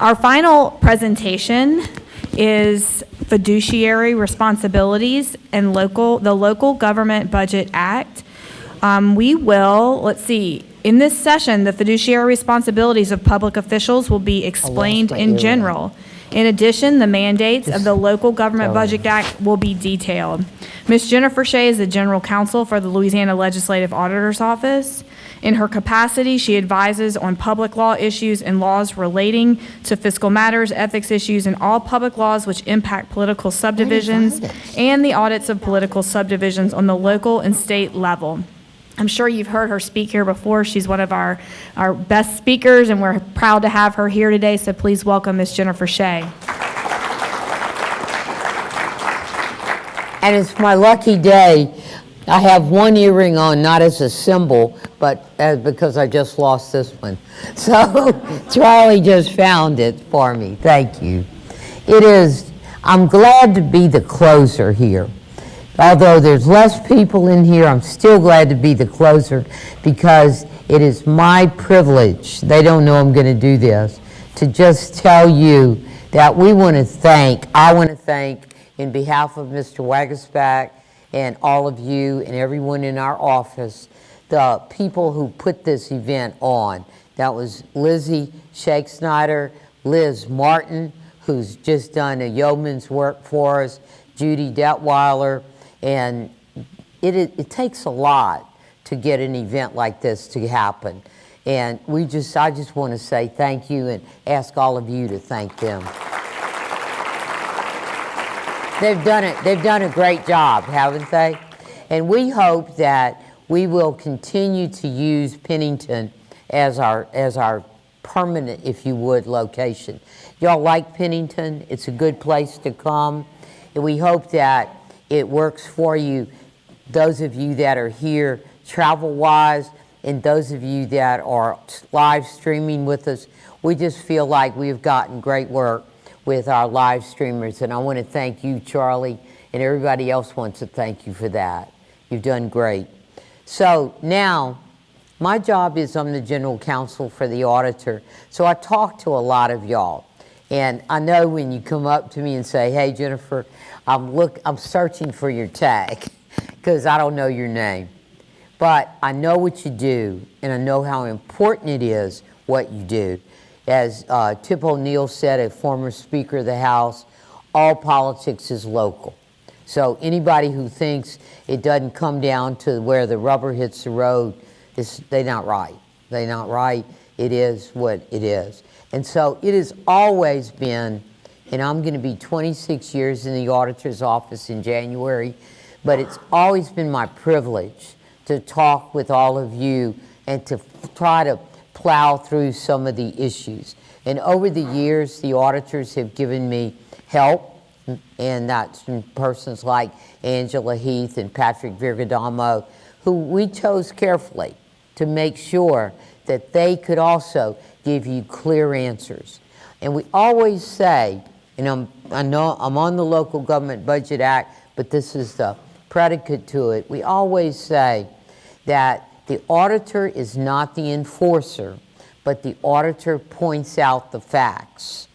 Our final presentation is Fiduciary Responsibilities and the Local Government Budget Act. In this session, the fiduciary responsibilities of public officials will be explained in general. In addition, the mandates of the Local Government Budget Act will be detailed. Ms. Jenifer Schaye is the General Counsel for the Louisiana Legislative Auditor's Office. In her capacity, she advises on public law issues and laws relating to fiscal matters, ethics issues, and all public laws which impact political subdivisions and the audits of political subdivisions on the local and state level. I'm sure you've heard her speak here before. She's one of our best speakers, and we're proud to have her here today, so please welcome Ms. Jenifer Schaye. And it's my lucky day. I have one earring on, not as a symbol, but because I just lost this one. So Charlie just found it for me. Thank you. I'm glad to be the closer here. Although there's less people in here, I'm still glad to be the closer because it is my privilege, they don't know I'm going to do this, to just tell you that I want to thank in behalf of Mr. Wagasback and all of you and everyone in our office, the people who put this event on. That was Lizzie Shakesnyder, Liz Martin, who's just done a yeoman's work for us, Judy Detweiler, and it takes a lot to get an event like this to happen. And I just want to say thank you and ask all of you to thank them. They've done a great job, haven't they? And we hope that we will continue to use Pennington as our permanent, if you would, location. Y'all like Pennington? It's a good place to come. And we hope that it works for you, those of you that are here travel-wise, and those of you that are live streaming with us. We just feel like we've gotten great work with our live streamers, and I want to thank you, Charlie, and everybody else wants to thank you for that. You've done great. So now, my job is I'm the General Counsel for the Auditor, so I talk to a lot of y'all. And I know when you come up to me and say, hey, Jenifer, I'm searching for your tag because I don't know your name. But I know what you do, and I know how important it is what you do. As Tip O'Neill said, a former Speaker of the House, all politics is local. So anybody who thinks it doesn't come down to where the rubber hits the road, they're not right. They're not right. It is what it is. And so it has always been, and I'm going to be 26 years in the auditor's office in January, but it's always been my privilege to talk with all of you and to try to plow through some of the issues. And over the years, the auditors have given me help, and that's from persons like Angela Heath and Patrick Virgadamo, who we chose carefully to make sure that they could also give you clear answers. And we always say, and I know I'm on the Local Government Budget Act, but this is the predicate to it. We always say that the auditor is not the enforcer, but the auditor points out the facts.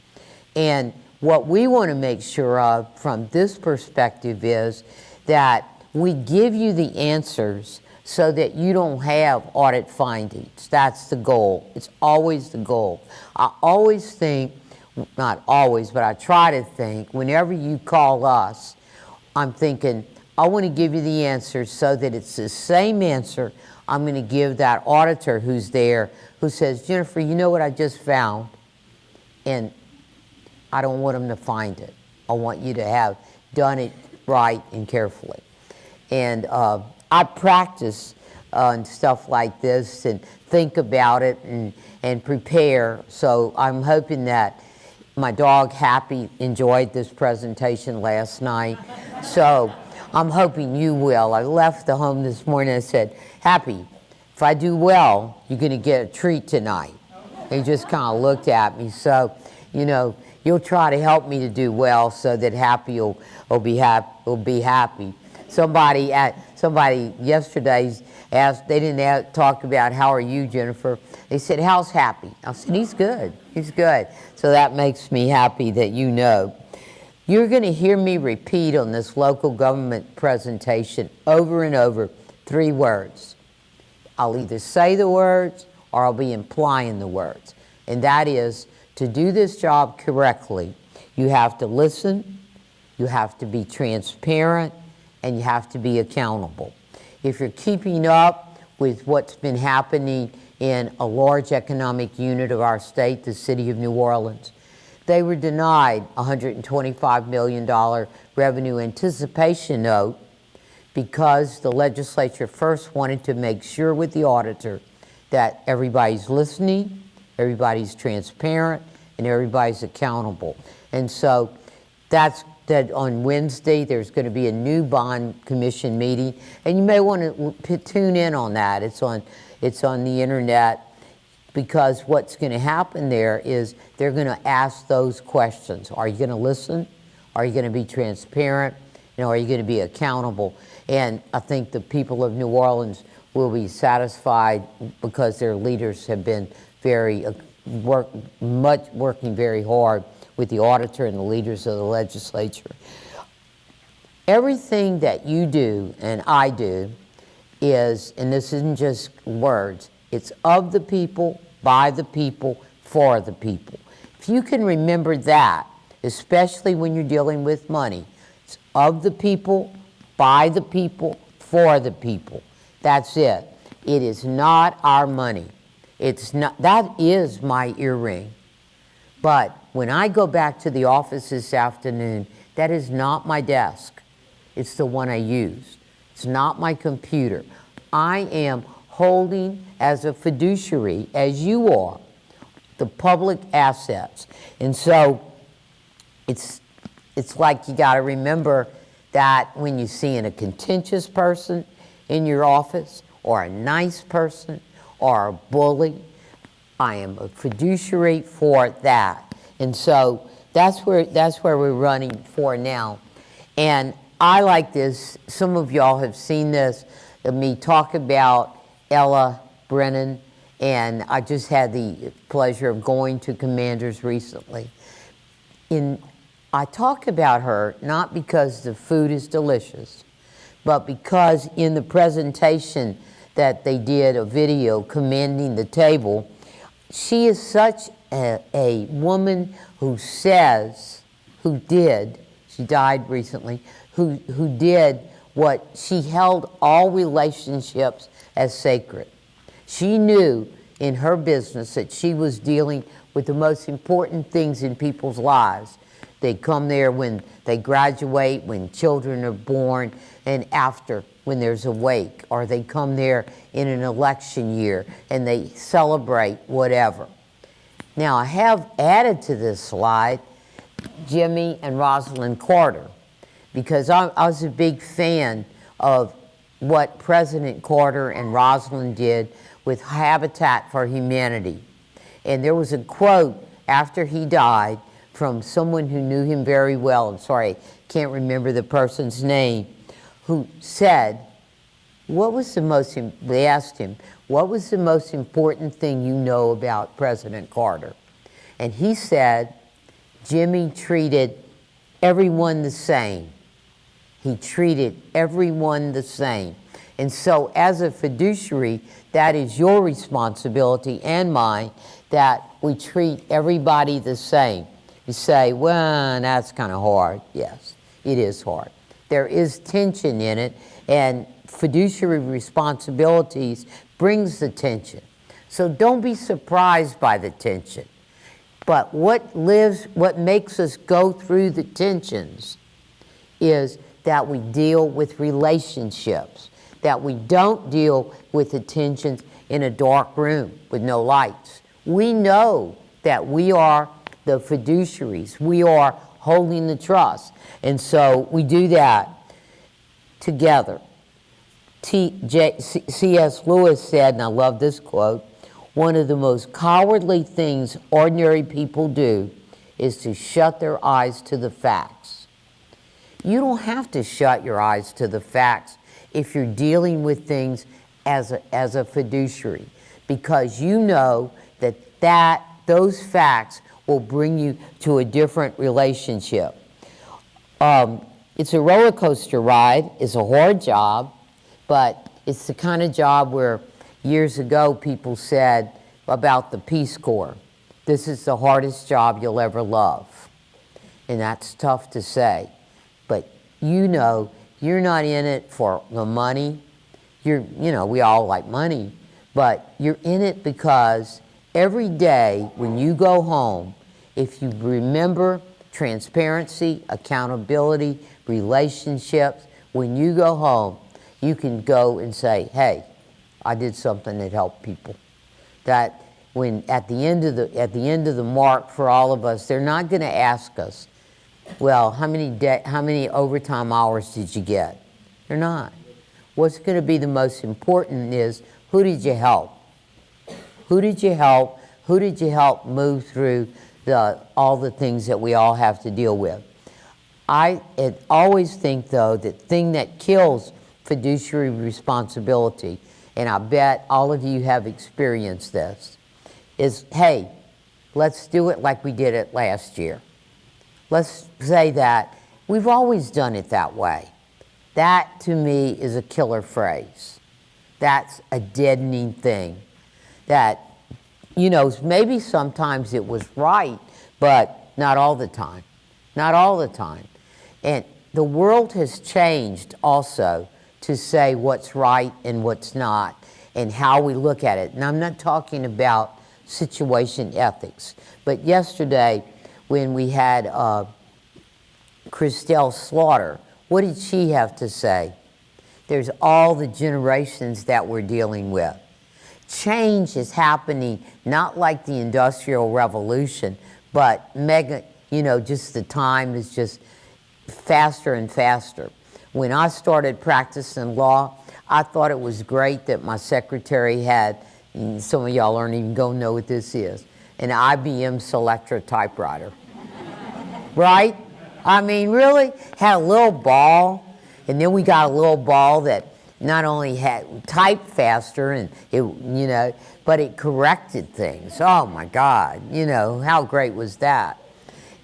And what we want to make sure of from this perspective is that we give you the answers so that you don't have audit findings. That's the goal. It's always the goal. I always think, not always, but I try to think, whenever you call us, I'm thinking, I want to give you the answer so that it's the same answer I'm going to give that auditor who's there, who says, Jenifer, you know what I just found? And I don't want them to find it. I want you to have done it right and carefully. And I practice on stuff like this and think about it and prepare. So I'm hoping that my dog Happy enjoyed this presentation last night. So I'm hoping you will. I left the home this morning and I said, Happy, if I do well, you're going to get a treat tonight. He just kind of looked at me. So, you know, you'll try to help me to do well so that Happy will be happy. Somebody yesterday asked, they didn't talk about how are you, Jenifer. They said, how's Happy? I said, he's good. He's good. So that makes me happy that you know. You're going to hear me repeat on this local government presentation over and over 3 words. I'll either say the words or I'll be implying the words. And that is, to do this job correctly, you have to listen, you have to be transparent, and you have to be accountable. If you're keeping up with what's been happening in a large economic unit of our state, the city of New Orleans, they were denied a $125 million revenue anticipation note because the legislature first wanted to make sure with the auditor that everybody's listening, everybody's transparent, and everybody's accountable. And so that's that on Wednesday there's going to be a new bond commission meeting, and you may want to tune in on that. It's on the internet, because what's going to happen there is they're going to ask those questions. Are you going to listen? Are you going to be transparent? Are you going to be accountable? And I think the people of New Orleans will be satisfied because their leaders have been working very hard with the auditor and the leaders of the legislature. Everything that you do and I do is, and this isn't just words, it's of the people, by the people, for the people. If you can remember that, especially when you're dealing with money, it's of the people, by the people, for the people. That's it. It is not our money. It's not, that is my earring. But when I go back to the office this afternoon, that is not my desk. It's the one I used. It's not my computer. I am holding, as a fiduciary, as you are, the public assets. And so it's like you got to remember that when you see a contentious person in your office, or a nice person, or a bully, I am a fiduciary for that. And so that's where we're running for now. And I like this. Some of y'all have seen this, me talk about Ella Brennan, and I just had the pleasure of going to Commanders recently. I talk about her not because the food is delicious, but because in the presentation that they did, a video commanding the table, she is such a woman who says, she died recently, who did what she held all relationships as sacred. She knew in her business that she was dealing with the most important things in people's lives. They come there when they graduate, when children are born, and after, when there's a wake, or they come there in an election year and they celebrate whatever. Now, I have added to this slide Jimmy and Rosalind Carter, because I was a big fan of what President Carter and Rosalind did with Habitat for Humanity. And there was a quote after he died from someone who knew him very well. I'm sorry, I can't remember the person's name, who said, they asked him, what was the most important thing you know about President Carter? And he said, Jimmy treated everyone the same. He treated everyone the same. And so as a fiduciary, that is your responsibility and mine, that we treat everybody the same. You say, well, that's kind of hard. Yes, it is hard. There is tension in it, and fiduciary responsibilities brings the tension. So don't be surprised by the tension. But what makes us go through the tensions is that we deal with relationships, that we don't deal with the tensions in a dark room with no lights. We know that we are the fiduciaries. We are holding the trust. And so we do that together. C.S. Lewis said, and I love this quote, one of the most cowardly things ordinary people do is to shut their eyes to the facts. You don't have to shut your eyes to the facts if you're dealing with things as a fiduciary, because you know that those facts will bring you to a different relationship. It's a roller coaster ride. It's a hard job, but it's the kind of job where years ago people said about the Peace Corps, this is the hardest job you'll ever love. And that's tough to say, but you know, you're not in it for the money. You know, we all like money, but you're in it because every day when you go home, if you remember transparency, accountability, relationships, when you go home, you can go and say, hey, I did something that helped people. That when at the end of the mark for all of us, they're not going to ask us, well, how many overtime hours did you get? They're not. What's going to be the most important is, who did you help? Who did you help? Who did you help move through all the things that we all have to deal with? I always think, though, that thing that kills fiduciary responsibility, and I bet all of you have experienced this, is, hey, let's do it like we did it last year. Let's say that we've always done it that way. That, to me, is a killer phrase. That's a deadening thing. That, you know, maybe sometimes it was right, but not all the time. Not all the time. And the world has changed also to say what's right and what's not, and how we look at it. And I'm not talking about situation ethics, but yesterday when we had Christelle Slaughter, what did she have to say? There's all the generations that we're dealing with. Change is happening, not like the Industrial Revolution, but mega, you know, just the time is just faster and faster. When I started practicing law, I thought it was great that my secretary had, and some of y'all aren't even going to know what this is, an IBM Selectra typewriter. Right? I mean, really? Had a little ball, and then we got a little ball that not only had typed faster, and it, you know, but it corrected things. Oh my God, you know, how great was that?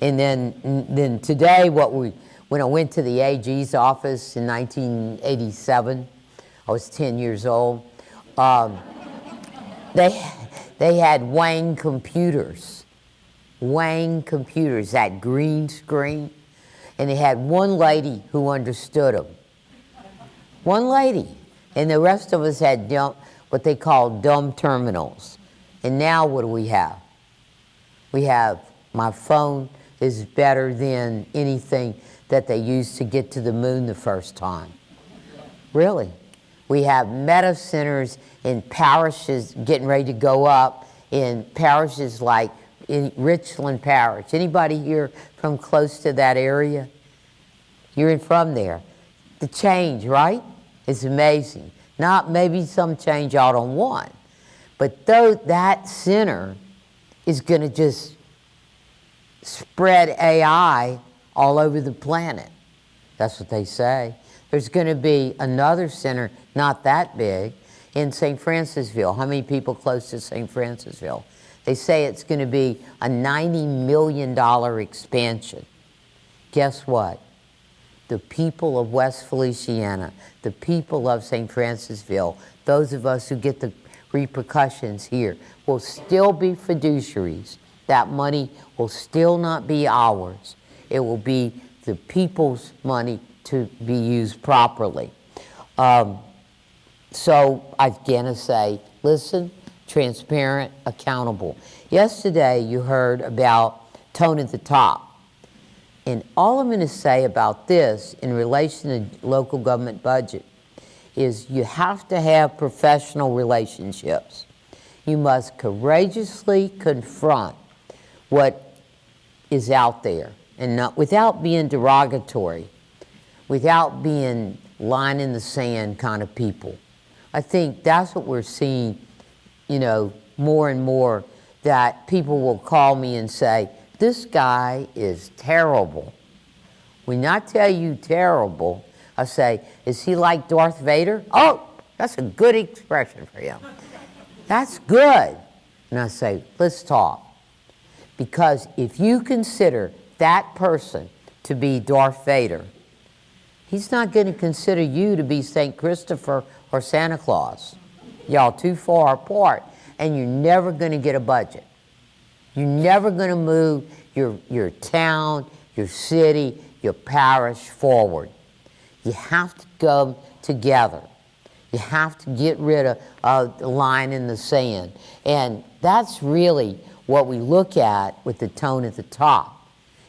And then today, when I went to the AG's office in 1987, I was 10 years old. They had Wang computers. Wang computers, that green screen. And they had one lady who understood them. One lady. And the rest of us had what they call dumb terminals. And now what do we have? We have, my phone is better than anything that they used to get to the moon the first time. Really. We have meta centers in parishes getting ready to go up in parishes like in Richland Parish. Anybody here from close to that area? You're from there. The change, right? It's amazing. Not maybe some change y'all don't want, but though that center is going to just spread AI all over the planet. That's what they say. There's going to be another center, not that big, in St. Francisville. How many people close to St. Francisville? They say it's going to be a $90 million expansion. Guess what? The people of West Feliciana, the people of St. Francisville, those of us who get the repercussions here, will still be fiduciaries. That money will still not be ours. It will be the people's money to be used properly. So I'm going to say, listen, transparent, accountable. Yesterday you heard about tone at the top. And all I'm going to say about this in relation to local government budget is you have to have professional relationships. You must courageously confront what is out there, and not without being derogatory, without being line in the sand kind of people. I think that's what we're seeing, you know, more and more, that people will call me and say, this guy is terrible. When I tell you terrible, I say, is he like Darth Vader? Oh, that's a good expression for him. That's good. And I say, let's talk. Because if you consider that person to be Darth Vader, he's not going to consider you to be St. Christopher or Santa Claus. Y'all too far apart, and you're never going to get a budget. You're never going to move your town, your city, your parish forward. You have to go together. You have to get rid of the line in the sand. And that's really what we look at with the tone at the top,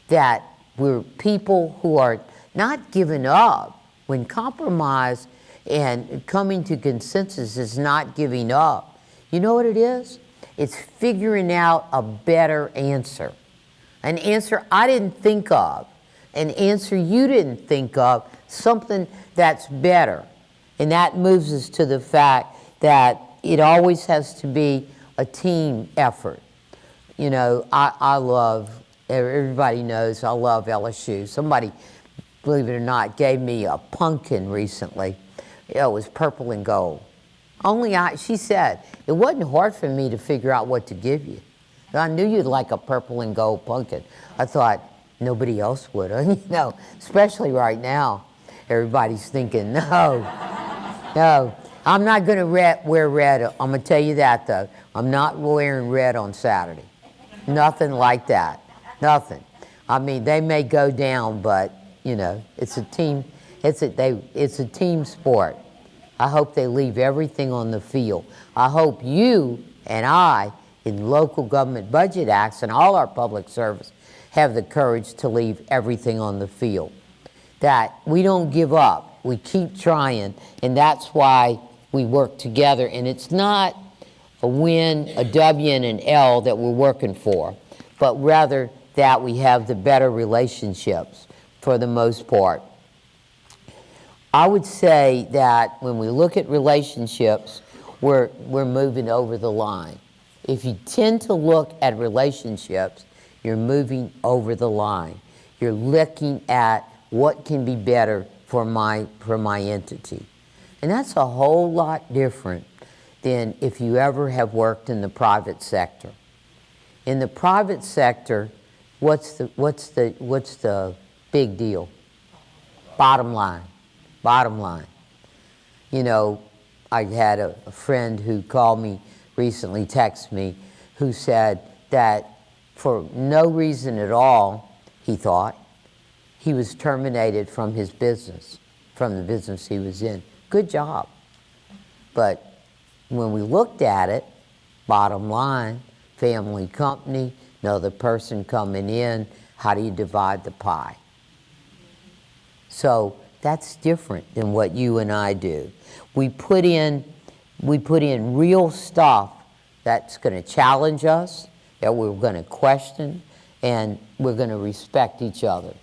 that we're people who are not giving up. When compromise and coming to consensus is not giving up, you know what it is? It's figuring out a better answer. An answer I didn't think of, an answer you didn't think of, something that's better. And that moves us to the fact that it always has to be a team effort. You know, I love, everybody knows I love LSU. Somebody, believe it or not, gave me a pumpkin recently. It was purple and gold. She said, it wasn't hard for me to figure out what to give you. I knew you'd like a purple and gold pumpkin. I thought, nobody else would, you know, especially right now. Everybody's thinking, no, I'm not going to wear red. I'm going to tell you that, though. I'm not wearing red on Saturday. Nothing like that. Nothing. I mean, they may go down, but, you know, it's a team. It's a team sport. I hope they leave everything on the field. I hope you and I, in local government budget acts and all our public service, have the courage to leave everything on the field. That we don't give up. We keep trying, and that's why we work together. And it's not a win, a W, and an L that we're working for, but rather that we have the better relationships for the most part. I would say that when we look at relationships, we're moving over the line. If you tend to look at relationships, you're moving over the line. You're looking at what can be better for my entity. And that's a whole lot different than if you ever have worked in the private sector. In the private sector, what's the big deal? Bottom line. Bottom line. You know, I had a friend who called me recently, texted me, who said that for no reason at all, he thought, he was terminated from his business, from the business he was in. Good job. But when we looked at it, bottom line, family company, another person coming in, how do you divide the pie? So that's different than what you and I do. We put in real stuff that's going to challenge us, that we're going to question, and we're going to respect each other.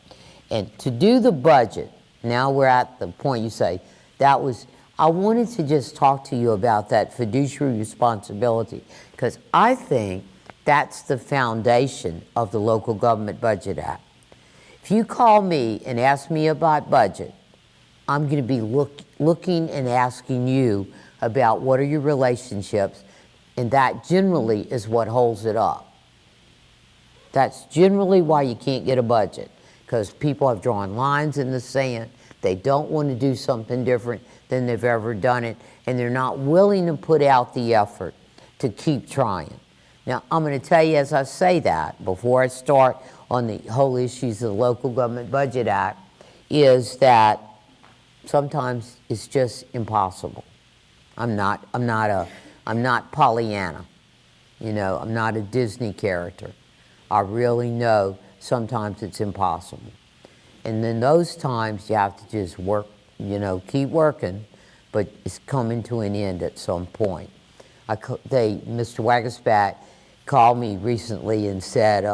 And to do the budget, now we're at the point you say, I wanted to just talk to you about that fiduciary responsibility, because I think that's the foundation of the Local Government Budget Act. If you call me and ask me about budget, I'm going to be looking and asking you about what are your relationships, and that generally is what holds it up. That's generally why you can't get a budget, because people have drawn lines in the sand. They don't want to do something different than they've ever done it, and they're not willing to put out the effort to keep trying. Now, I'm going to tell you as I say that, before I start on the whole issues of the Local Government Budget Act, is that sometimes it's just impossible. I'm not Pollyanna. You know, I'm not a Disney character. I really know sometimes it's impossible. And then those times you have to just work, you know, keep working, but it's coming to an end at some point. Mr. Wagaspat called me recently and said,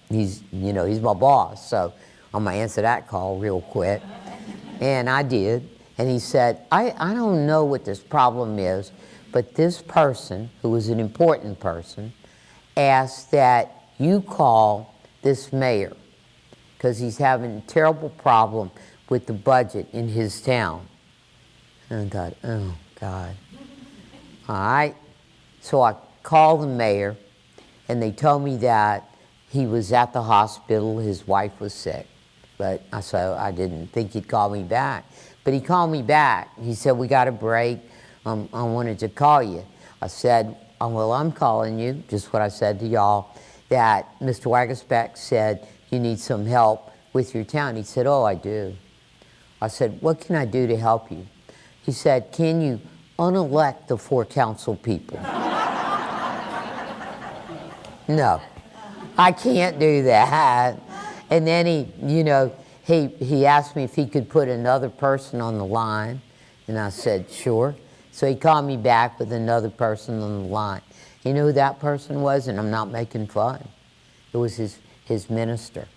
he's my boss, so I'm gonna answer that call real quick. And I did, and he said, I don't know what this problem is, but this person, who was an important person, asked that you call this mayor, because he's having a terrible problem with the budget in his town. And I thought, oh, God. All right. So I called the mayor, and they told me that he was at the hospital, his wife was sick, so I didn't think he'd call me back. But he called me back. He said, we got a break. I wanted to call you. I said, oh, well, I'm calling you, just what I said to y'all, that Mr. Wagasbeck said you need some help with your town. He said, oh, I do. I said, what can I do to help you? He said, can you unelect the 4 council people? No, I can't do that. And then he asked me if he could put another person on the line, and I said, sure. So he called me back with another person on the line. You know who that person was? And I'm not making fun. It was his minister.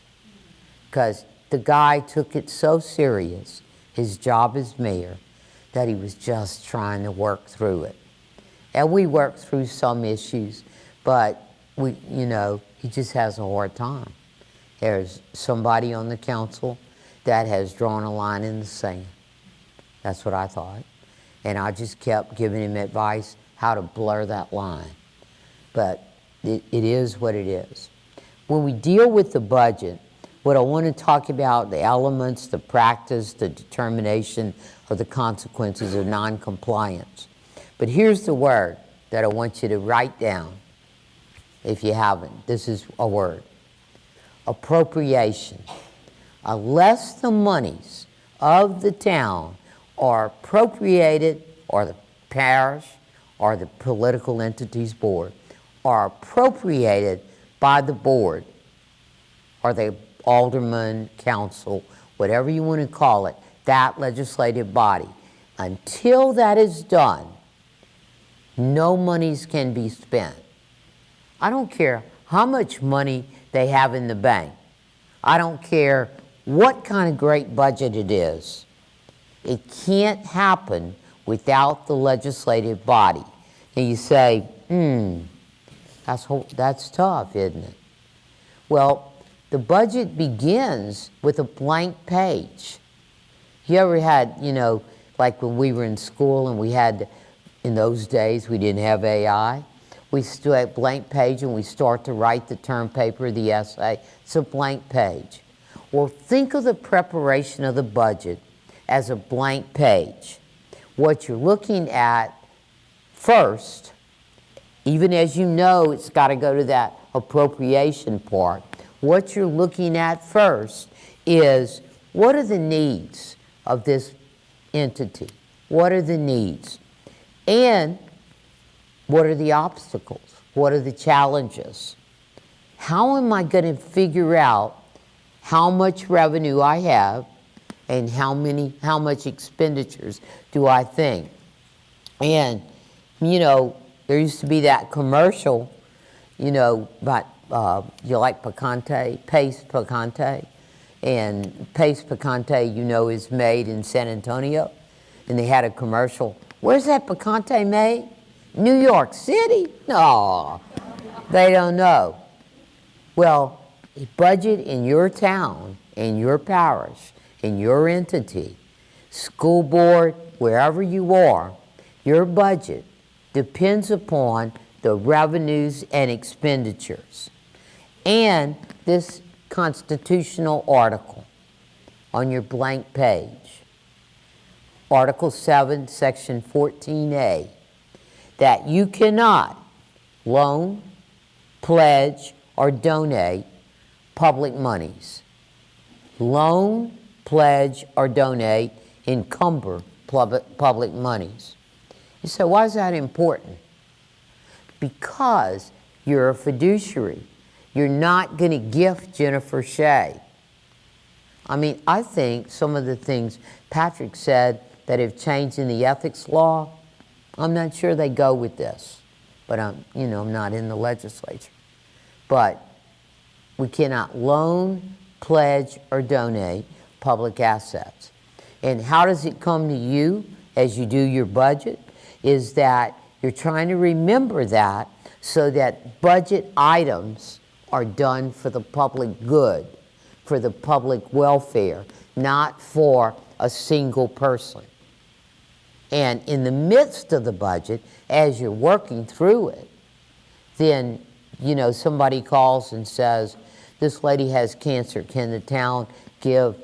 Because the guy took it so serious, his job as mayor, that he was just trying to work through it. And we worked through some issues, but he just has a hard time. There's somebody on the council that has drawn a line in the sand. That's what I thought. And I just kept giving him advice how to blur that line. But it is what it is. When we deal with the budget, what I want to talk about, the elements, the practice, the determination of the consequences of non-compliance. But here's the word that I want you to write down if you haven't. This is a word. Appropriation. Unless the monies of the town are appropriated, or the parish, or the political entities board, are appropriated by the board, or the alderman, council, whatever you want to call it, that legislative body. Until that is done, no monies can be spent. I don't care how much money they have in the bank. I don't care what kind of great budget it is. It can't happen without the legislative body. And you say, that's tough, isn't it? Well, the budget begins with a blank page. You ever had, like when we were in school and we had, in those days, we didn't have AI. We still have a blank page and we start to write the term paper, the essay. It's a blank page. Well, think of the preparation of the budget as a blank page. What you're looking at first, even as you know it's got to go to that appropriation part, what you're looking at first is, what are the needs of this entity? What are the needs? And what are the obstacles? What are the challenges? How am I going to figure out how much revenue I have and how much expenditures do I think? And, there used to be that commercial, about you like picante, paste picante. And paste picante, is made in San Antonio. And they had a commercial. Where's that picante made? New York City? No, they don't know. Well, a budget in your town, in your parish, in your entity, school board, wherever you are, your budget depends upon the revenues and expenditures. And this constitutional article on your blank page, Article 7, Section 14A, that you cannot loan, pledge, or donate public monies. Loan, pledge, or donate, encumber public monies. You say, why is that important? Because you're a fiduciary. You're not going to gift Jenifer Schaye. I think some of the things Patrick said that have changed in the ethics law, I'm not sure they go with this. But I'm not in the legislature. But we cannot loan, pledge, or donate public assets. And how does it come to you as you do your budget? Is that you're trying to remember that so that budget items are done for the public good, for the public welfare, not for a single person. And in the midst of the budget, as you're working through it, then, somebody calls and says, this lady has cancer. Can the town give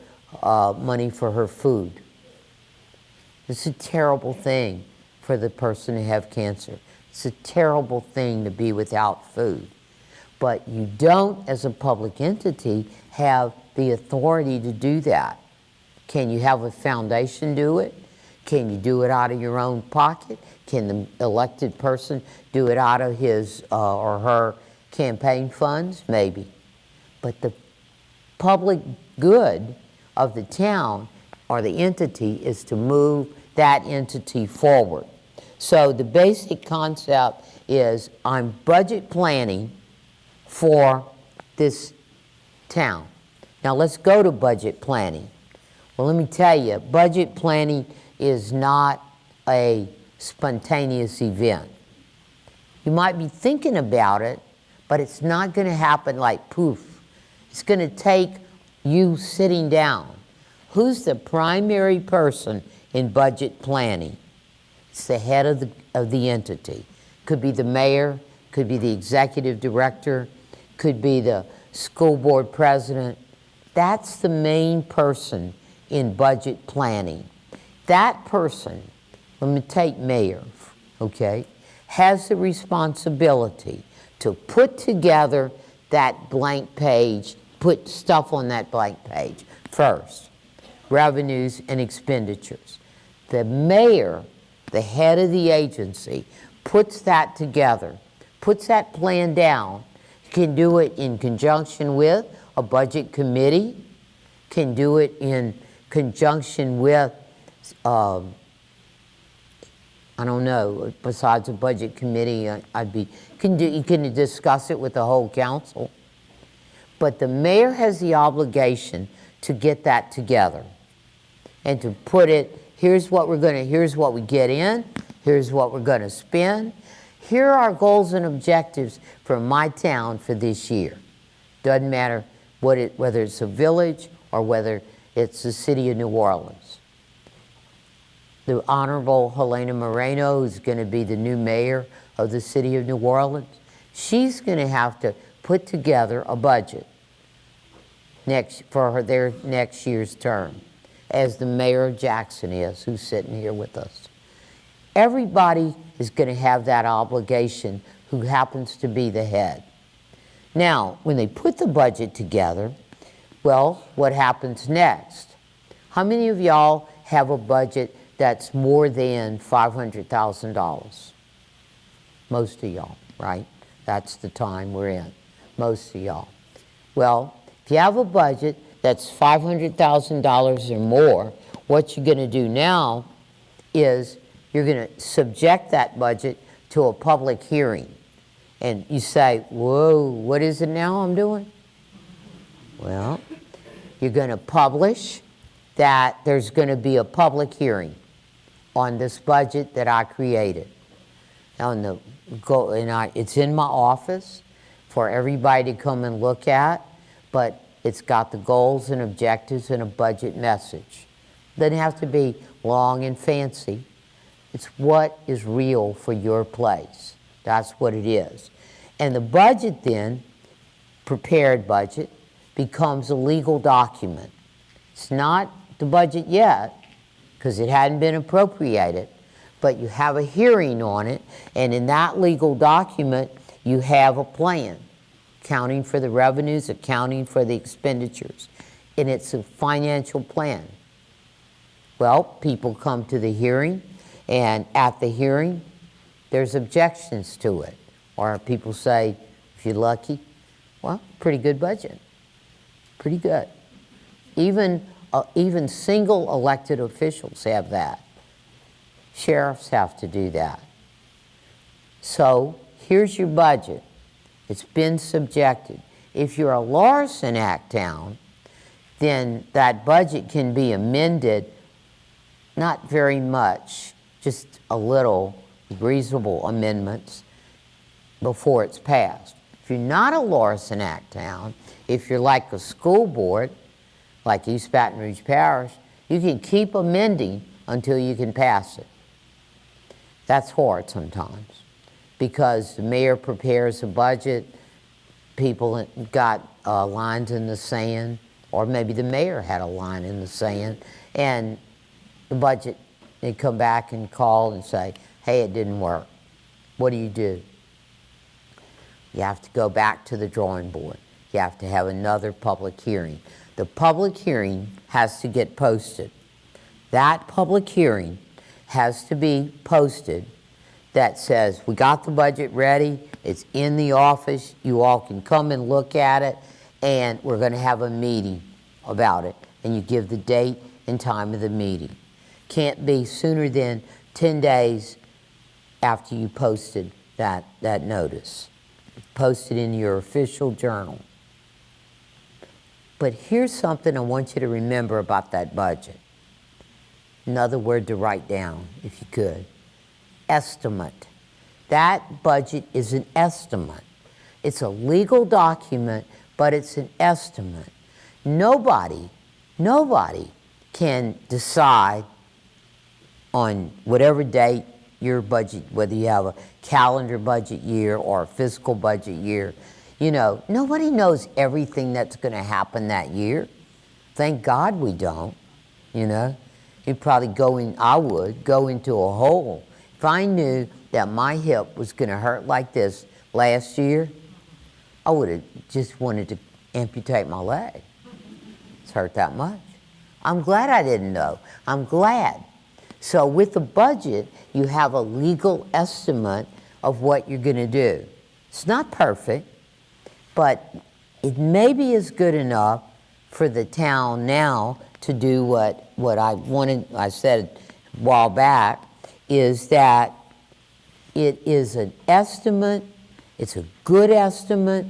money for her food? It's a terrible thing for the person to have cancer. It's a terrible thing to be without food. But you don't, as a public entity, have the authority to do that. Can you have a foundation do it? Can you do it out of your own pocket? Can the elected person do it out of his or her campaign funds? Maybe. But the public good of the town or the entity is to move that entity forward. So the basic concept is I'm budget planning for this town. Now let's go to budget planning. Well, let me tell you, budget planning is not a spontaneous event. You might be thinking about it, but it's not going to happen like poof. It's going to take you sitting down. Who's the primary person in budget planning? It's the head of the entity. Could be the mayor, could be the executive director, could be the school board president. That's the main person in budget planning. That person, let me take mayor, okay, has the responsibility to put together that blank page, put stuff on that blank page first, revenues and expenditures. The mayor, the head of the agency, puts that together, puts that plan down, can do it in conjunction with a budget committee, can do it in conjunction with, I don't know, besides a budget committee, you can discuss it with the whole council. But the mayor has the obligation to get that together and to put it, here's what we get in, here's what we're gonna spend, here are our goals and objectives for my town for this year. Doesn't matter whether it's a village or whether it's the city of New Orleans. The Honorable Helena Moreno, who's gonna be the new mayor of the city of New Orleans, she's gonna have to put together a budget for their next year's term, as the mayor of Jackson is, who's sitting here with us. Everybody is gonna have that obligation who happens to be the head. Now, when they put the budget together, well, what happens next? How many of y'all have a budget that's more than $500,000? Most of y'all, right? That's the time we're in, most of y'all. Well, if you have a budget that's $500,000 or more, what you're gonna do now is you're gonna subject that budget to a public hearing. And you say, whoa, what is it now I'm doing? Well, you're gonna publish that there's gonna be a public hearing on this budget that I created. It's in my office for everybody to come and look at, but it's got the goals and objectives and a budget message. Doesn't have to be long and fancy. It's what is real for your place. That's what it is. And the budget then, prepared budget, becomes a legal document. It's not the budget yet, because it hadn't been appropriated, but you have a hearing on it, and in that legal document, you have a plan, accounting for the revenues, accounting for the expenditures, and it's a financial plan. Well, people come to the hearing, and at the hearing, there's objections to it. Or people say, if you're lucky, well, pretty good budget, pretty good. Even single elected officials have that. Sheriffs have to do that. So here's your budget. It's been subjected. If you're a Larson Act town, then that budget can be amended, not very much, just a little, reasonable amendments before it's passed. If you're not a Larson Act town, if you're like a school board, like East Baton Rouge Parish, you can keep amending until you can pass it. That's hard sometimes, because the mayor prepares a budget, people got lines in the sand, or maybe the mayor had a line in the sand, and the budget, they'd come back and call and say, hey, it didn't work. What do? You have to go back to the drawing board. You have to have another public hearing. The public hearing has to get posted. That public hearing has to be posted that says, we got the budget ready, it's in the office, you all can come and look at it, and we're going to have a meeting about it. And you give the date and time of the meeting. Can't be sooner than 10 days after you posted that notice. Post it in your official journal. But here's something I want you to remember about that budget. Another word to write down, if you could. Estimate. That budget is an estimate. It's a legal document, but it's an estimate. Nobody can decide on whatever date your budget, whether you have a calendar budget year or a fiscal budget year, nobody knows everything that's going to happen that year. Thank God we don't, You'd probably I would go into a hole. If I knew that my hip was going to hurt like this last year, I would have just wanted to amputate my leg. It's hurt that much. I'm glad I didn't know. I'm glad. So with the budget, you have a legal estimate of what you're going to do. It's not perfect, but it maybe is good enough for the town now to do what I said a while back, is that it is an estimate, it's a good estimate,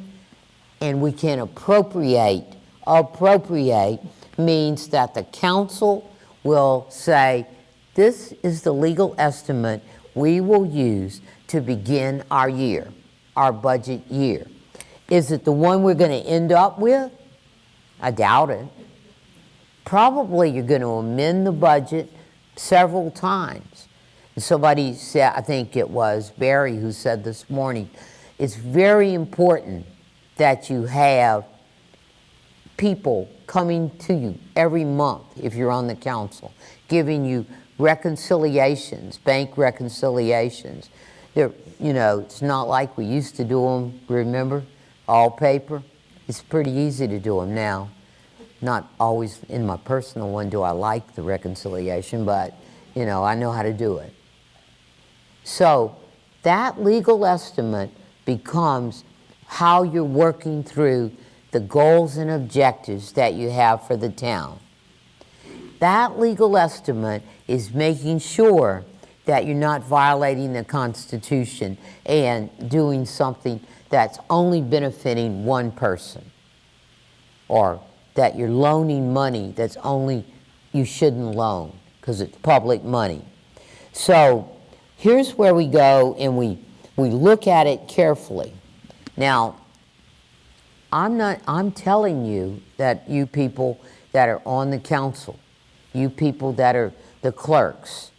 and we can appropriate. Appropriate means that the council will say, this is the legal estimate we will use to begin our year, our budget year. Is it the one we're going to end up with? I doubt it. Probably you're going to amend the budget several times. And somebody said, I think it was Barry who said this morning, it's very important that you have people coming to you every month, if you're on the council, giving you reconciliations, bank reconciliations. It's not like we used to do them, remember, all paper. It's pretty easy to do them now. Not always in my personal one do I like the reconciliation, but I know how to do it. So that legal estimate becomes how you're working through the goals and objectives that you have for the town. That legal estimate is making sure that you're not violating the Constitution and doing something that's only benefiting one person, or that you're loaning money that's only you shouldn't loan because it's public money. So here's where we go and we look at it carefully. Now, I'm telling you that you people that are on the council, you people that are the clerks,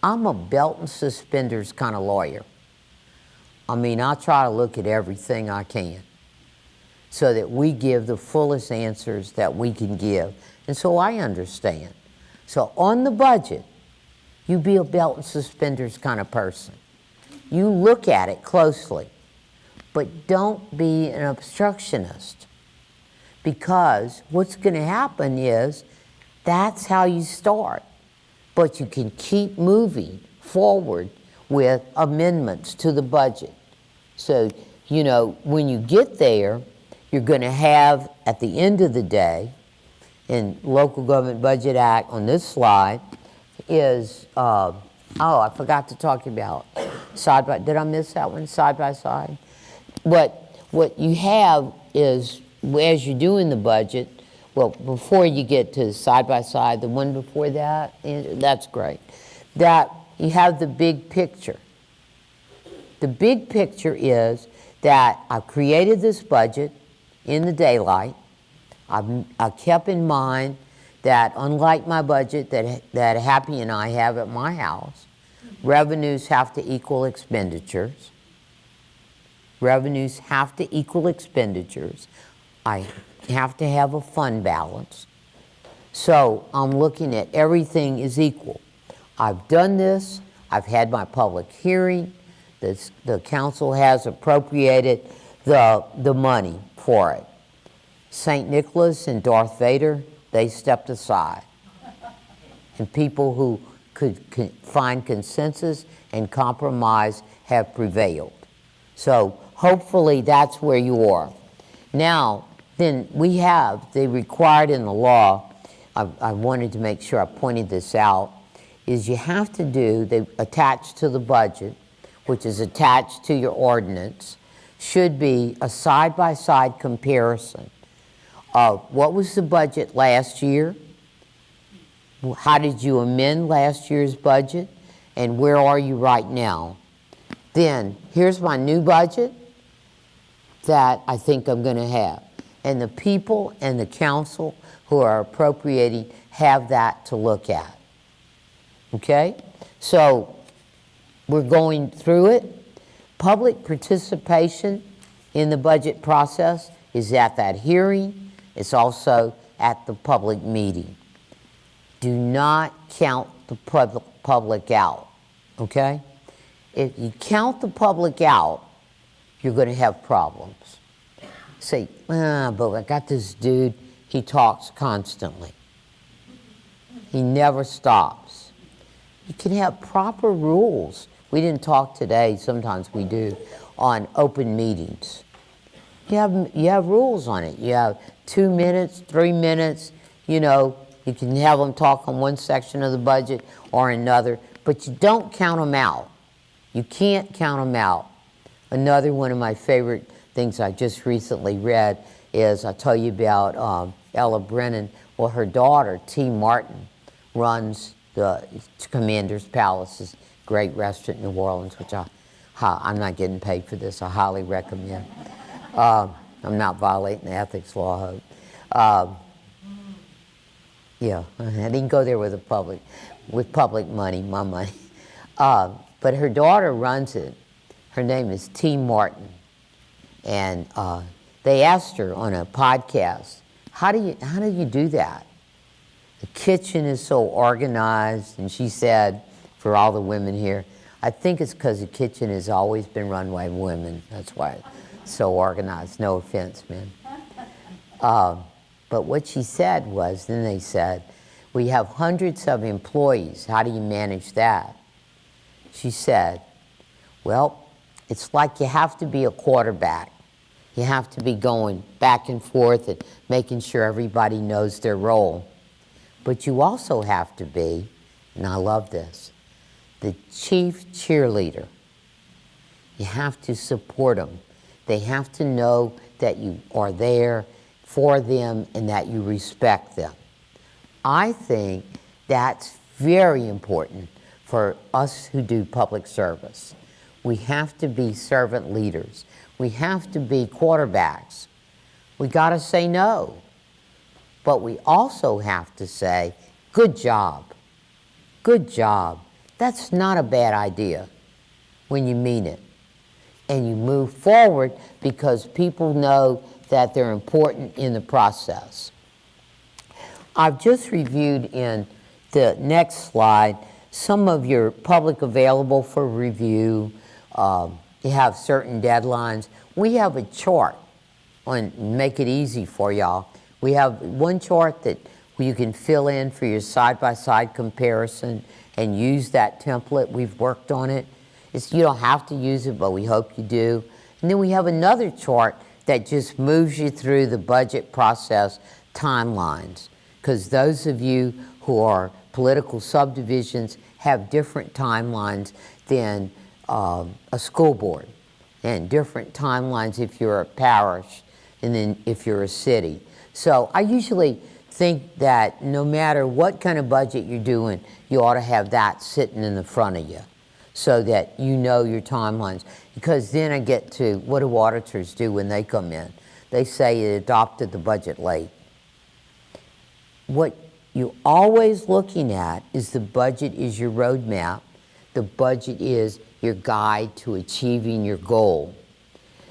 I'm a belt and suspenders kind of lawyer. I try to look at everything I can so that we give the fullest answers that we can give. And so I understand. So on the budget, you be a belt and suspenders kind of person. You look at it closely, but don't be an obstructionist, because what's going to happen is that's how you start. But you can keep moving forward with amendments to the budget. So, when you get there, you're going to have, at the end of the day, in Local Government Budget Act on this slide, is, I forgot to talk about side by, did I miss that one? Side by side? What you have is, as you're doing the budget, well, before you get to side by side, the one before that, that's great, that you have the big picture. The big picture is that I've created this budget in the daylight. I kept in mind that unlike my budget that Happy and I have at my house, revenues have to equal expenditures. Revenues have to equal expenditures. I have to have a fund balance. So I'm looking at everything is equal. I've done this. I've had my public hearing. The council has appropriated the money for it. St. Nicholas and Darth Vader, they stepped aside. And people who could find consensus and compromise have prevailed. So hopefully that's where you are. Now, then we have, they required in the law, I wanted to make sure I pointed this out, is you have to do, they attached to the budget, which is attached to your ordinance, should be a side-by-side comparison of what was the budget last year, how did you amend last year's budget, and where are you right now. Then, here's my new budget that I think I'm going to have. And the people and the council who are appropriating have that to look at. Okay? So, we're going through it. Public participation in the budget process is at that hearing. It's also at the public meeting. Do not count the public out, okay? If you count the public out, you're going to have problems. Say, but I got this dude, he talks constantly. He never stops. You can have proper rules. We didn't talk today, sometimes we do, on open meetings. You have rules on it. You have 2 minutes, 3 minutes, you know, you can have them talk on one section of the budget or another, but you don't count them out. You can't count them out. Another one of my favorite things I just recently read is, I'll tell you about Ella Brennan. Well, her daughter, T. Martin, runs the Commander's Palace's great restaurant in New Orleans, which I'm not getting paid for this. I highly recommend. I'm not violating the ethics law. Yeah, I didn't go there with public money, my money. But her daughter runs it. Her name is T. Martin. And they asked her on a podcast, how do you do that? The kitchen is so organized. And she said, for all the women here, I think it's because the kitchen has always been run by women. That's why it's so organized. No offense, man. But what she said was, then they said, we have hundreds of employees. How do you manage that? She said, well, it's like you have to be a quarterback. You have to be going back and forth and making sure everybody knows their role. But you also have to be, and I love this, the chief cheerleader. You have to support them. They have to know that you are there for them and that you respect them. I think that's very important for us who do public service. We have to be servant leaders. We have to be quarterbacks. We got to say no. But we also have to say, good job. Good job. That's not a bad idea when you mean it. And you move forward because people know that they're important in the process. I've just reviewed in the next slide some of your public available for review. You have certain deadlines. We have a chart on make it easy for y'all. We have one chart that you can fill in for your side-by-side comparison and use that template. We've worked on it. You don't have to use it, but we hope you do. And then we have another chart that just moves you through the budget process timelines, because those of you who are political subdivisions have different timelines than a school board, and different timelines if you're a parish and then if you're a city. So I usually think that no matter what kind of budget you're doing, you ought to have that sitting in the front of you so that you know your timelines. Because then I get to, what do auditors do when they come in? They say you adopted the budget late. What you're always looking at is the budget is your roadmap. The budget is your guide to achieving your goal.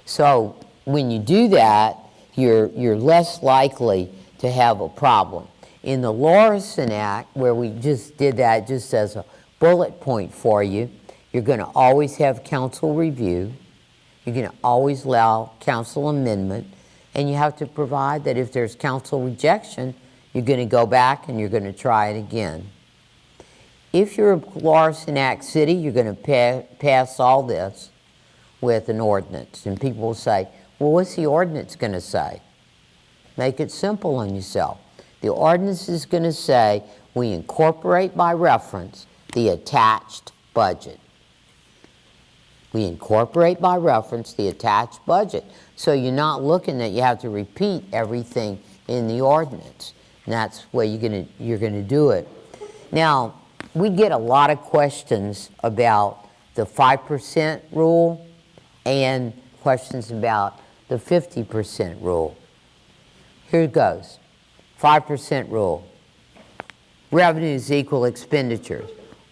So when you do that, you're less likely to have a problem. In the Lawson Act, where we just did that just as a bullet point for you, you're going to always have council review. You're going to always allow council amendment. And you have to provide that if there's council rejection, you're going to go back and you're going to try it again. If you're a Lawson Act city, you're going to pass all this with an ordinance. And people will say, well, what's the ordinance going to say? Make it simple on yourself. The ordinance is going to say we incorporate by reference the attached budget. We incorporate by reference the attached budget. So you're not looking that you have to repeat everything in the ordinance. And that's where you're going to do it. Now, we get a lot of questions about the 5% rule and questions about the 50% rule. Here it goes. 5% rule. Revenues equal expenditures.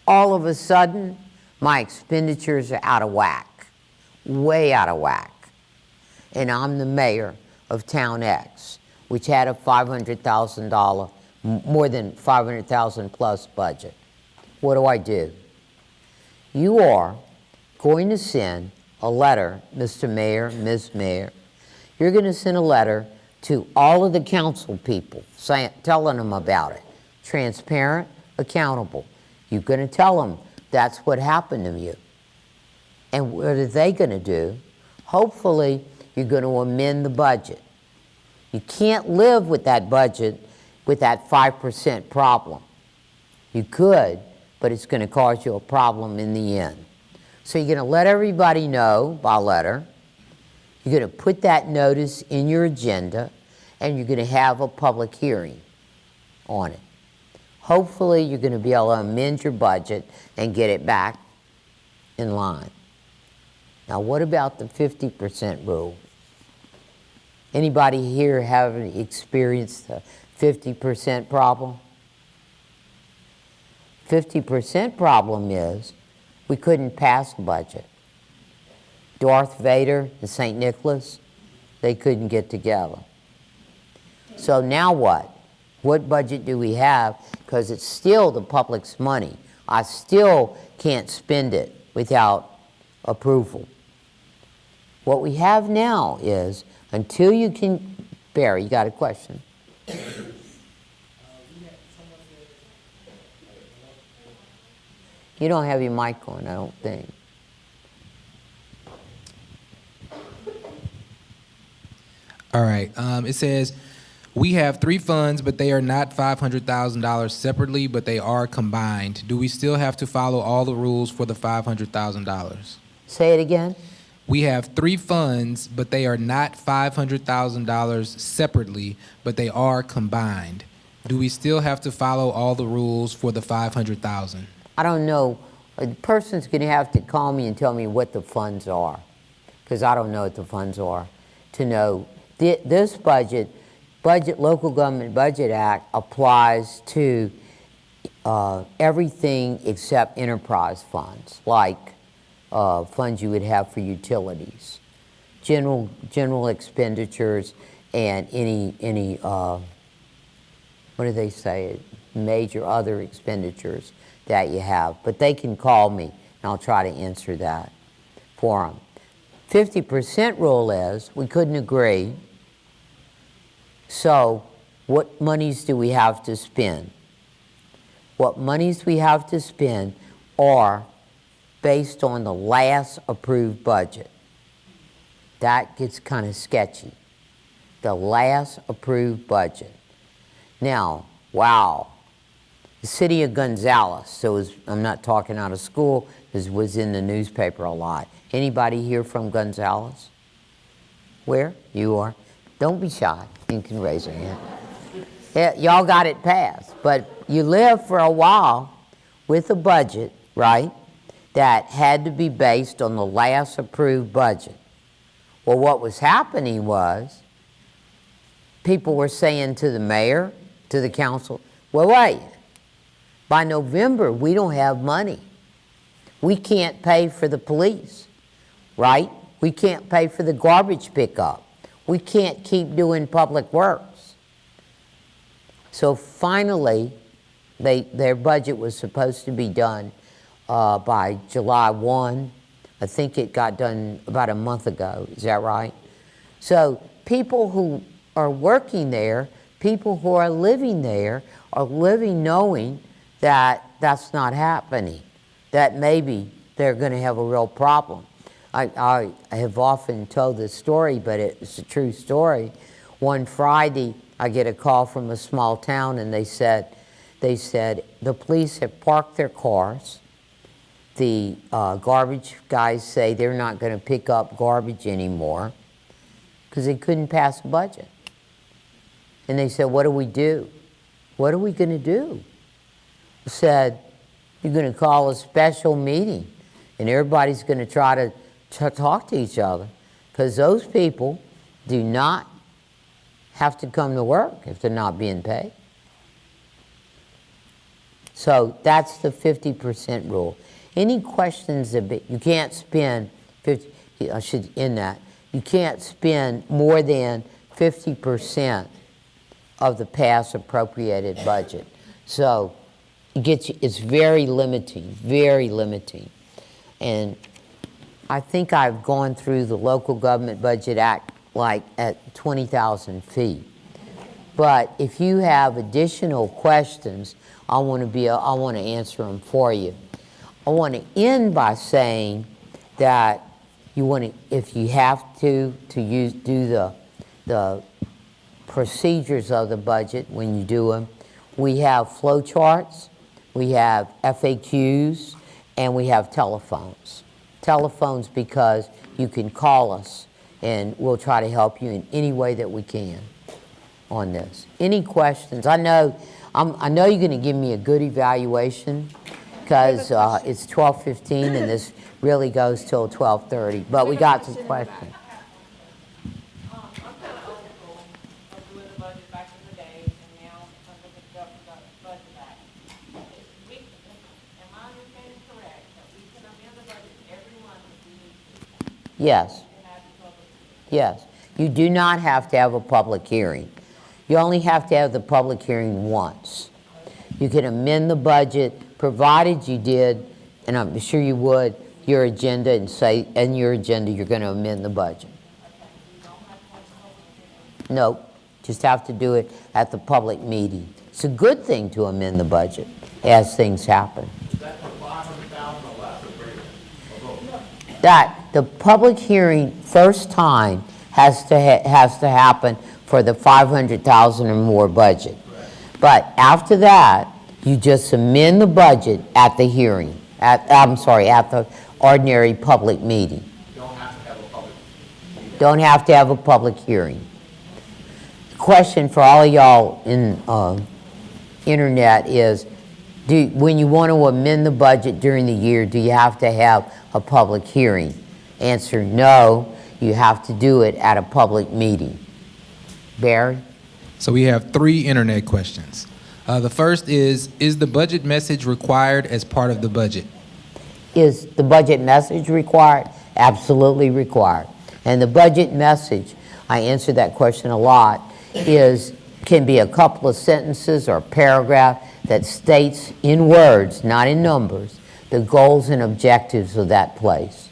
All of a sudden, my expenditures are out of whack, way out of whack. And I'm the mayor of Town X, which had a $500,000, more than $500,000 plus budget. What do? You are going to send a letter, Mr. Mayor, Ms. Mayor. You're going to send a letter to all of the council people, telling them about it. Transparent, accountable. You're going to tell them that's what happened to you. And what are they going to do? Hopefully, you're going to amend the budget. You can't live with that budget with that 5% problem. You could, but it's going to cause you a problem in the end. So you're going to let everybody know by letter. You're going to put that notice in your agenda, and you're going to have a public hearing on it. Hopefully, you're going to be able to amend your budget and get it back in line. Now, what about the 50% rule? Anybody here have experienced the 50% problem? 50% problem is we couldn't pass a budget. Darth Vader and St. Nicholas, they couldn't get together. So now what? What budget do we have? Because it's still the public's money. I still can't spend it without approval. What we have now is, until you can, Barry, you got a question? You don't have your mic on, I don't think. All right. It says, we have 3 funds, but they are not $500,000 separately, but they are combined. Do we still have to follow all the rules for the $500,000? Say it again. We have 3 funds, but they are not $500,000 separately, but they are combined. Do we still have to follow all the rules for the $500,000? I don't know. The person's going to have to call me and tell me what the funds are, because I don't know what the funds are. To know this budget, Local Government Budget Act applies to everything except enterprise funds, like funds you would have for utilities, general expenditures, and any what do they say, major other expenditures that you have. But they can call me, and I'll try to answer that for them. 50% rule is we couldn't agree. So what monies do we have to spend? What monies we have to spend are based on the last approved budget. That gets kind of sketchy. The last approved budget. Now, wow. The city of Gonzales, so I'm not talking out of school, it was in the newspaper a lot. Anybody here from Gonzales? Where? You are. Don't be shy. You can raise your hand. Yeah, y'all got it passed, but you lived for a while with a budget, right, that had to be based on the last approved budget. Well, what was happening was people were saying to the mayor, to the council, well, wait, by November, we don't have money. We can't pay for the police, right? We can't pay for the garbage pickup. We can't keep doing public works. So finally, their budget was supposed to be done by July 1. I think it got done about a month ago. Is that right? So people who are working there, people who are living there, are living knowing that that's not happening, that maybe they're going to have a real problem. I have often told this story, but it's a true story. One Friday, I get a call from a small town, and they said the police have parked their cars. The garbage guys say they're not going to pick up garbage anymore because they couldn't pass a budget. And they said, what do we do? What are we going to do? I said, you're going to call a special meeting, and everybody's going to try to talk to each other, because those people do not have to come to work if they're not being paid. So that's the 50% rule. Any questions about, you can't spend 50, I should end that, you can't spend more than 50% of the past appropriated budget. So it's very limiting, very limiting. And I think I've gone through the Local Government Budget Act like at 20,000 feet. But if you have additional questions, I want to answer them for you. I want to end by saying that if you have to do the procedures of the budget when you do them. We have flow charts, we have FAQs, and we have telephones. Telephones because you can call us and we'll try to help you in any way that we can on this. Any questions? I know you're going to give me a good evaluation because it's 12:15 and this really goes till 12:30, but we got some questions. Yes. Yes. You do not have to have a public hearing. You only have to have the public hearing once. You can amend the budget, provided you did, and I'm sure you would, your agenda and say, in your agenda, you're going to amend the budget. No, just have to do it at the public meeting. It's a good thing to amend the budget as things happen. That the public hearing first time has to happen for the 500,000 or more budget. But after that, you just amend the budget at the hearing, at the ordinary public meeting. Don't have to have a public hearing. The question for all of y'all in internet is, when you want to amend the budget during the year, do you have to have a public hearing? Answer, no, you have to do it at a public meeting. Barry? So we have 3 internet questions. The first is the budget message required as part of the budget? Is the budget message required? Absolutely required. And the budget message, I answer that question a lot, can be a couple of sentences or a paragraph that states in words, not in numbers, the goals and objectives of that place.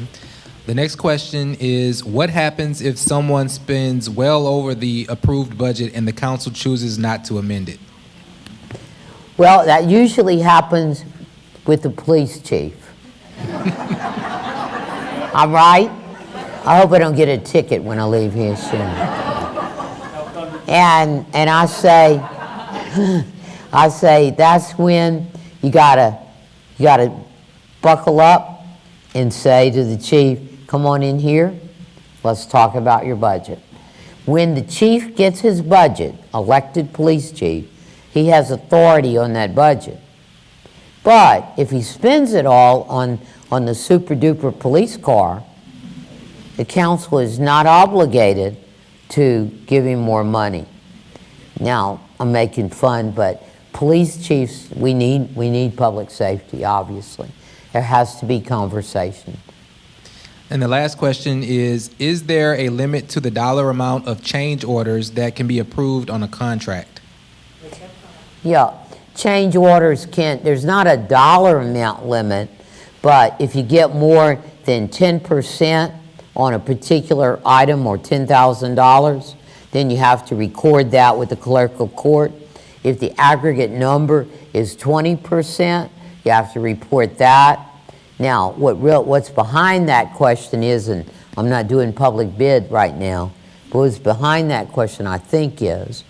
Okay. The next question is, what happens if someone spends well over the approved budget and the council chooses not to amend it? Well, that usually happens with the police chief. I'm right? I hope I don't get a ticket when I leave here soon. And I say that's when you gotta buckle up and say to the chief, come on in here, let's talk about your budget. When the chief gets his budget, elected police chief, he has authority on that budget. But if he spends it all on the super duper police car, the council is not obligated to give him more money. Now, I'm making fun, but police chiefs, we need public safety, obviously. There has to be conversation. And the last question is there a limit to the dollar amount of change orders that can be approved on a contract? Yeah, change orders can't, there's not a dollar amount limit, but if you get more than 10% on a particular item or $10,000, then you have to record that with the clerk of court. If the aggregate number is 20%, you have to report that. Now, what's behind that question is, and I'm not doing public bid right now, but what's behind that question, I think, is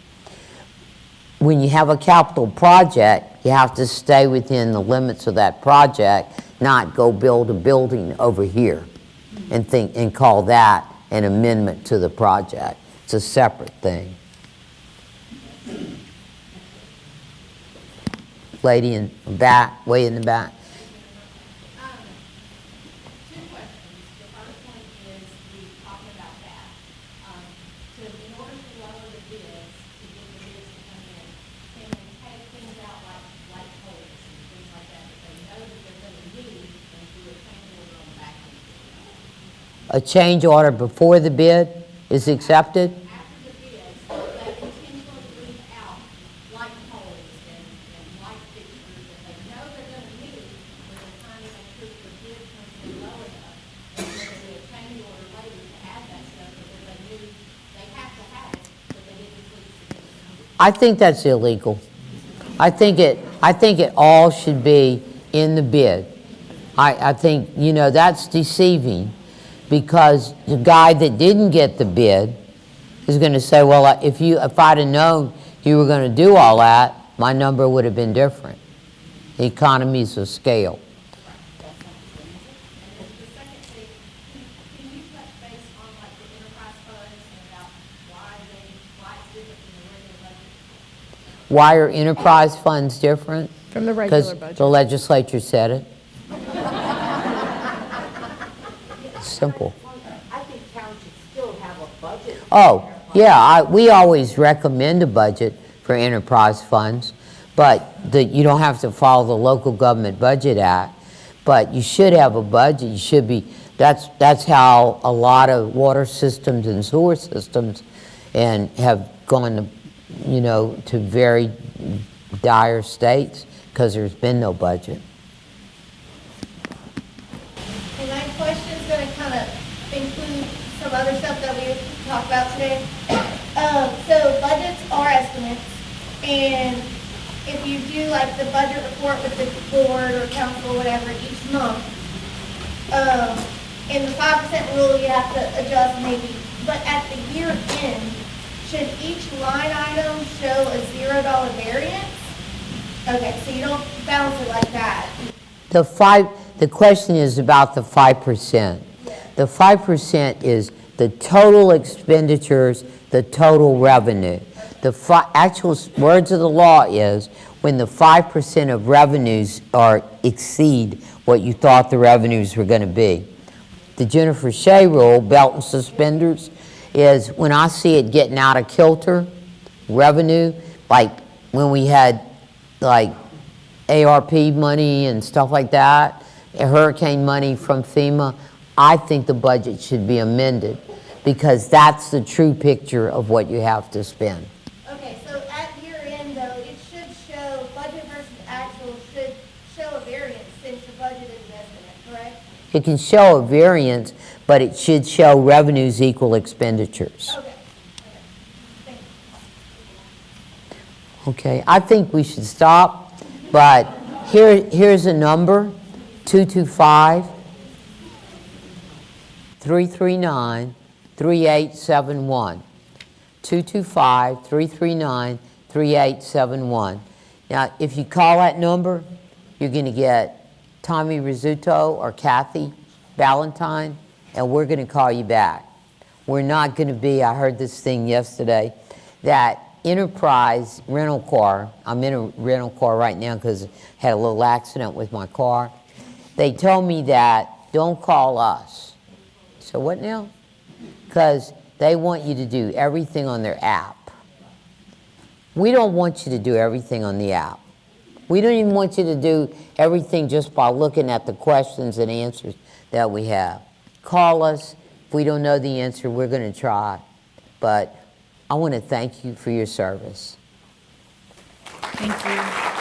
when you have a capital project, you have to stay within the limits of that project, not go build a building over here and call that an amendment to the project. It's a separate thing. Lady in the back, way in the back. Two questions. The first one is talking about that. In order to lower the bids, to get the bids to come in, can they take things out like light poles and things like that they know that they're going to need and do a change order on the back end? A change order before the bid is accepted? After the bids, they intentionally leave out light poles and light fixtures that they know they're going to need when the time they approve the bid comes in low enough. And they're going to do a change order later to add that stuff because they knew they have to have it, but they didn't include it. I think that's illegal. I think it all should be in the bid. I think, you know, that's deceiving because the guy that didn't get the bid is going to say, well, if I'd have known you were going to do all that, my number would have been different. Economies of scale. The second thing, can you touch base on like the enterprise funds and about why it's different from the regular budget? Why are enterprise funds different? From the regular Because budget. the legislature said it. It's simple. I think towns should still have a budget. Oh, yeah, we always recommend a budget for enterprise funds, but you don't have to follow the Local Government Budget Act, but you should have a budget. You should be, that's how a lot of water systems and sewer systems and have gone to, you know, to very dire states because there's been no budget. And my question's going to kind of include some other stuff that we talked about today. So budgets are estimates, and if you do like the budget report with the board or council, whatever, each month, in the 5% rule, you have to adjust maybe, but at the year end, should each line item show a $0 variance? Okay, so you don't balance it like that. The question is about the 5%. The 5% is the total expenditures, the total revenue. The actual words of the law is when the 5% of revenues exceed what you thought the revenues were going to be. The Jenifer Schaye rule, belt and suspenders, is when I see it getting out of kilter, revenue, like when we had like ARP money and stuff like that, hurricane money from FEMA, I think the budget should be amended because that's the true picture of what you have to spend. Okay, so at year end though, it should show, budget versus actual should show a variance since the budget is an estimate, correct? It can show a variance, but it should show revenues equal expenditures. Okay. Thank you. Okay, I think we should stop, but here's a number, 225-339-3871. 225-339-3871. Now, if you call that number, you're going to get Tommy Rizzuto or Kathy Valentine, and we're going to call you back. We're not going to be, I heard this thing yesterday, that enterprise rental car, I'm in a rental car right now because I had a little accident with my car. They told me that don't call us. So what now? Because they want you to do everything on their app. We don't want you to do everything on the app. We don't even want you to do everything just by looking at the questions and answers that we have. call us. If we don't know the answer, we're going to try. But I want to thank you for your service. Thank you.